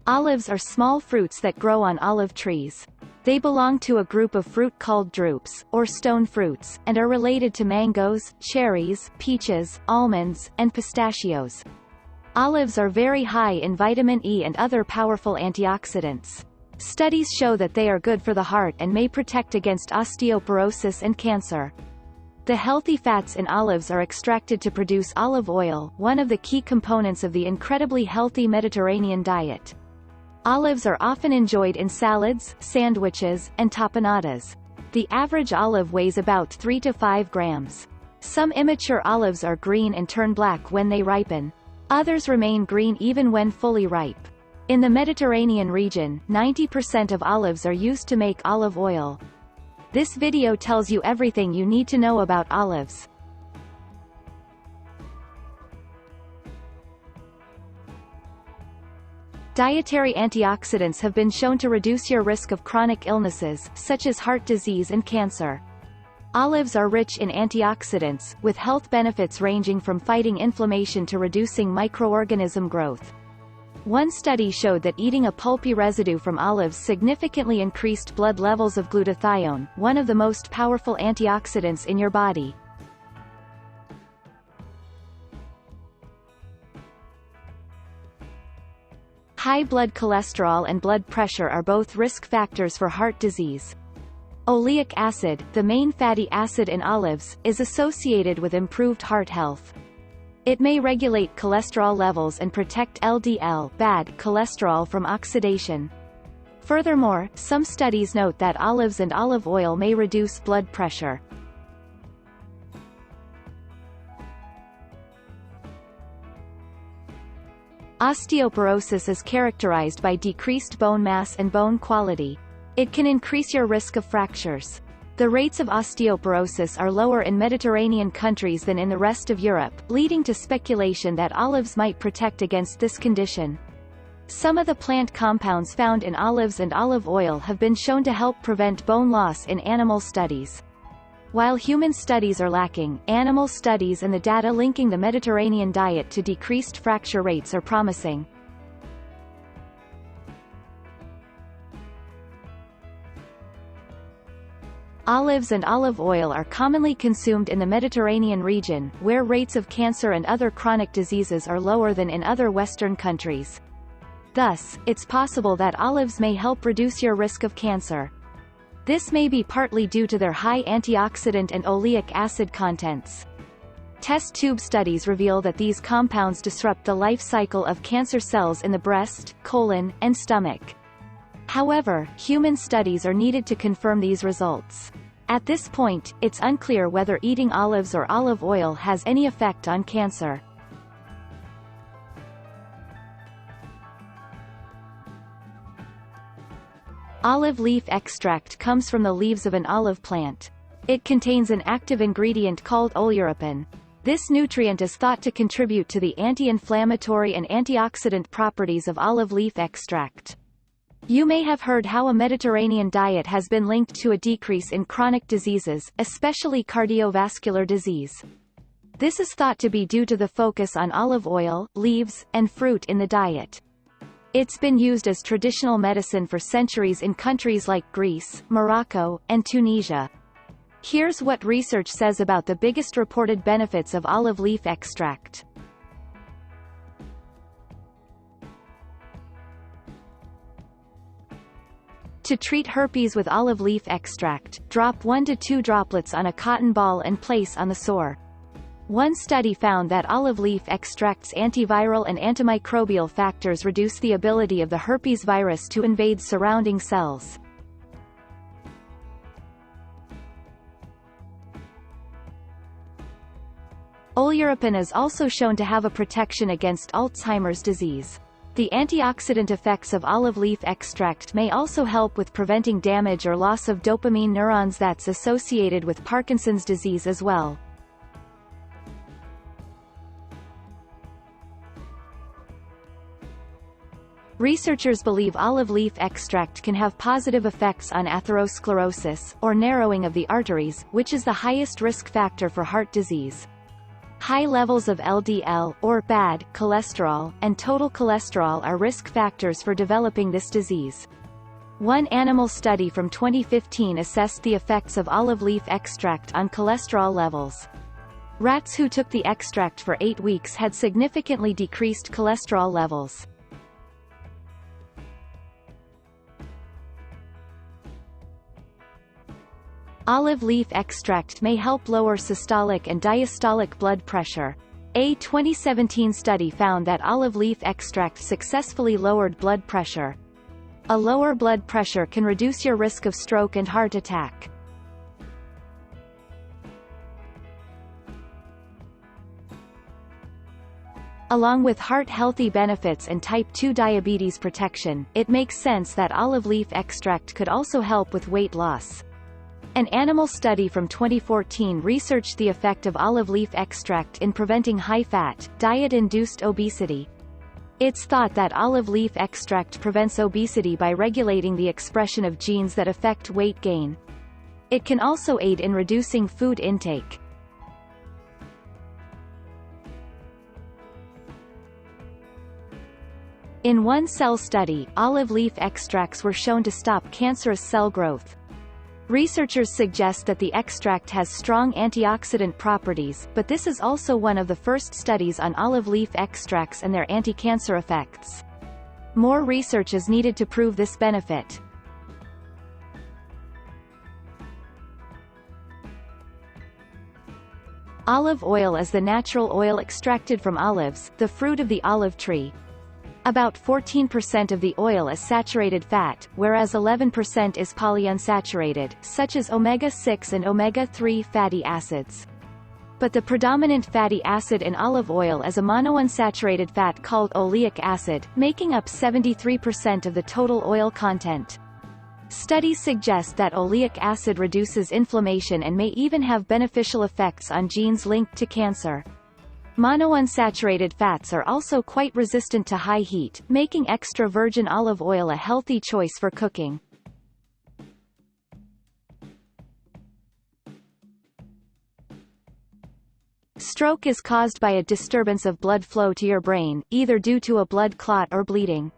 Olives are small fruits that grow on olive trees. They belong to a group of fruit called drupes, or stone fruits, and are related to mangoes, cherries, peaches, almonds, and pistachios. Olives are very high in vitamin E and other powerful antioxidants. Studies show that they are good for the heart and may protect against osteoporosis and cancer. The healthy fats in olives are extracted to produce olive oil, one of the key components of the incredibly healthy Mediterranean diet. Olives are often enjoyed in salads, sandwiches, and tapanadas. The average olive weighs about 3 to 5 grams. Some immature olives are green and turn black when they ripen. Others remain green even when fully ripe. In the Mediterranean region, 90% of olives are used to make olive oil. This video tells you everything you need to know about olives. Dietary antioxidants have been shown to reduce your risk of chronic illnesses, such as heart disease and cancer. Olives are rich in antioxidants, with health benefits ranging from fighting inflammation to reducing microorganism growth. One study showed that eating a pulpy residue from olives significantly increased blood levels of glutathione, one of the most powerful antioxidants in your body. High blood cholesterol and blood pressure are both risk factors for heart disease. Oleic acid, the main fatty acid in olives, is associated with improved heart health. It may regulate cholesterol levels and protect LDL, bad cholesterol, from oxidation. Furthermore, some studies note that olives and olive oil may reduce blood pressure. Osteoporosis is characterized by decreased bone mass and bone quality. It can increase your risk of fractures. The rates of osteoporosis are lower in Mediterranean countries than in the rest of Europe, leading to speculation that olives might protect against this condition. Some of the plant compounds found in olives and olive oil have been shown to help prevent bone loss in animal studies. While human studies are lacking, animal studies and the data linking the Mediterranean diet to decreased fracture rates are promising. Olives and olive oil are commonly consumed in the Mediterranean region, where rates of cancer and other chronic diseases are lower than in other Western countries. Thus, it's possible that olives may help reduce your risk of cancer. This may be partly due to their high antioxidant and oleic acid contents. Test tube studies reveal that these compounds disrupt the life cycle of cancer cells in the breast, colon, and stomach. However, human studies are needed to confirm these results. At this point, it's unclear whether eating olives or olive oil has any effect on cancer. Olive leaf extract comes from the leaves of an olive plant. It contains an active ingredient called oleuropein. This nutrient is thought to contribute to the anti-inflammatory and antioxidant properties of olive leaf extract. You may have heard how a Mediterranean diet has been linked to a decrease in chronic diseases, especially cardiovascular disease. This is thought to be due to the focus on olive oil, leaves, and fruit in the diet. It's been used as traditional medicine for centuries in countries like Greece, Morocco, and Tunisia. Here's what research says about the biggest reported benefits of olive leaf extract. To treat herpes with olive leaf extract, drop 1 to 2 droplets on a cotton ball and place on the sore. One study found that olive leaf extract's antiviral and antimicrobial factors reduce the ability of the herpes virus to invade surrounding cells. Oleuropein is also shown to have a protection against Alzheimer's disease. The antioxidant effects of olive leaf extract may also help with preventing damage or loss of dopamine neurons that's associated with Parkinson's disease as well. Researchers believe olive leaf extract can have positive effects on atherosclerosis, or narrowing of the arteries, which is the highest risk factor for heart disease. High levels of LDL, or bad cholesterol, and total cholesterol are risk factors for developing this disease. One animal study from 2015 assessed the effects of olive leaf extract on cholesterol levels. Rats who took the extract for 8 weeks had significantly decreased cholesterol levels. Olive leaf extract may help lower systolic and diastolic blood pressure. A 2017 study found that olive leaf extract successfully lowered blood pressure. A lower blood pressure can reduce your risk of stroke and heart attack. Along with heart-healthy benefits and type 2 diabetes protection, it makes sense that olive leaf extract could also help with weight loss. An animal study from 2014 researched the effect of olive leaf extract in preventing high-fat, diet-induced obesity. It's thought that olive leaf extract prevents obesity by regulating the expression of genes that affect weight gain. It can also aid in reducing food intake. In one cell study, olive leaf extracts were shown to stop cancerous cell growth. Researchers suggest that the extract has strong antioxidant properties, but this is also one of the first studies on olive leaf extracts and their anti-cancer effects. More research is needed to prove this benefit. Olive oil is the natural oil extracted from olives, the fruit of the olive tree. About 14% of the oil is saturated fat, whereas 11% is polyunsaturated, such as omega-6 and omega-3 fatty acids. But the predominant fatty acid in olive oil is a monounsaturated fat called oleic acid, making up 73% of the total oil content. Studies suggest that oleic acid reduces inflammation and may even have beneficial effects on genes linked to cancer. Monounsaturated fats are also quite resistant to high heat, making extra virgin olive oil a healthy choice for cooking. Stroke is caused by a disturbance of blood flow to your brain, either due to a blood clot or bleeding.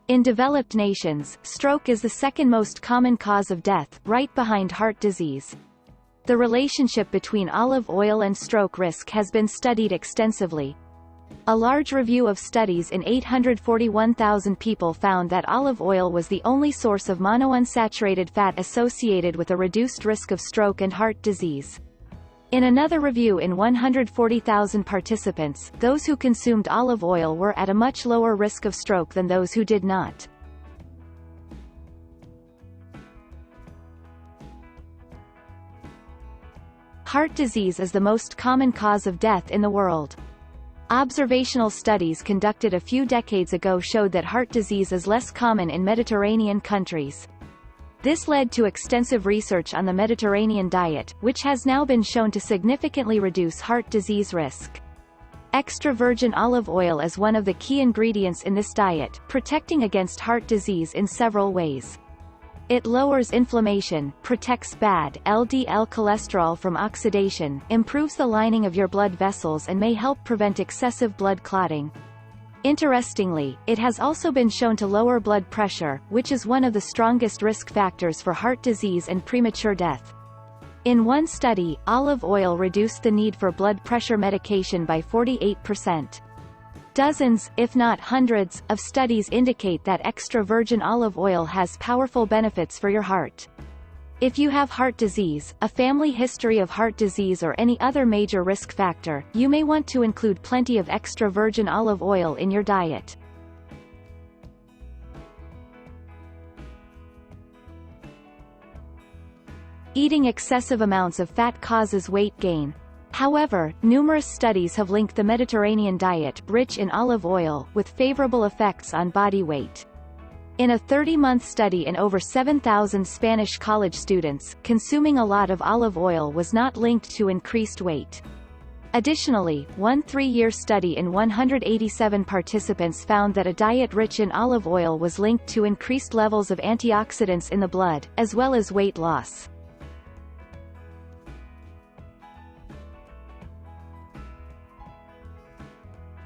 In developed nations, stroke is the second most common cause of death, right behind heart disease. The relationship between olive oil and stroke risk has been studied extensively. A large review of studies in 841,000 people found that olive oil was the only source of monounsaturated fat associated with a reduced risk of stroke and heart disease. In another review in 140,000 participants, those who consumed olive oil were at a much lower risk of stroke than those who did not. Heart disease is the most common cause of death in the world. Observational studies conducted a few decades ago showed that heart disease is less common in Mediterranean countries. This led to extensive research on the Mediterranean diet, which has now been shown to significantly reduce heart disease risk. Extra virgin olive oil is one of the key ingredients in this diet, protecting against heart disease in several ways. It lowers inflammation, protects bad LDL cholesterol from oxidation, improves the lining of your blood vessels and may help prevent excessive blood clotting. Interestingly, it has also been shown to lower blood pressure, which is one of the strongest risk factors for heart disease and premature death. In one study, olive oil reduced the need for blood pressure medication by 48%. Dozens, if not hundreds, of studies indicate that extra virgin olive oil has powerful benefits for your heart. If you have heart disease, a family history of heart disease or any other major risk factor, you may want to include plenty of extra virgin olive oil in your diet. Eating excessive amounts of fat causes weight gain. However, numerous studies have linked the Mediterranean diet, rich in olive oil, with favorable effects on body weight. In a 30-month study in over 7,000 Spanish college students, consuming a lot of olive oil was not linked to increased weight. Additionally, one 3-year study in 187 participants found that a diet rich in olive oil was linked to increased levels of antioxidants in the blood, as well as weight loss.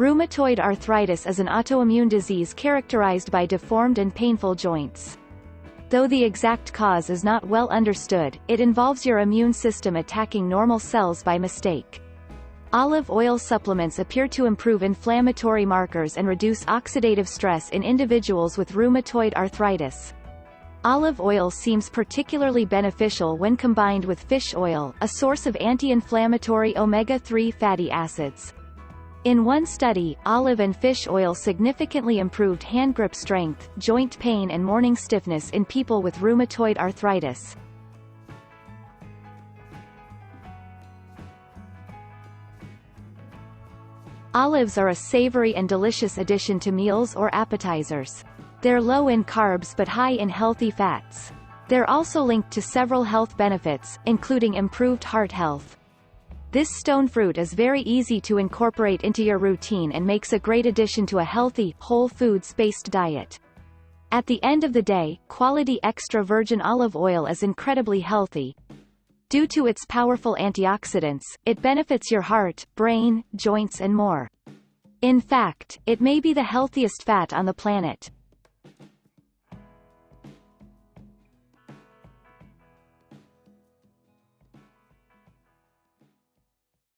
Rheumatoid arthritis is an autoimmune disease characterized by deformed and painful joints. Though the exact cause is not well understood, it involves your immune system attacking normal cells by mistake. Olive oil supplements appear to improve inflammatory markers and reduce oxidative stress in individuals with rheumatoid arthritis. Olive oil seems particularly beneficial when combined with fish oil, a source of anti-inflammatory omega-3 fatty acids. In one study, olive and fish oil significantly improved hand grip strength, joint pain and morning stiffness in people with rheumatoid arthritis. Olives are a savory and delicious addition to meals or appetizers. They're low in carbs but high in healthy fats. They're also linked to several health benefits, including improved heart health. This stone fruit is very easy to incorporate into your routine and makes a great addition to a healthy, whole foods-based diet. At the end of the day, quality extra virgin olive oil is incredibly healthy. Due to its powerful antioxidants, it benefits your heart, brain, joints and more. In fact, it may be the healthiest fat on the planet.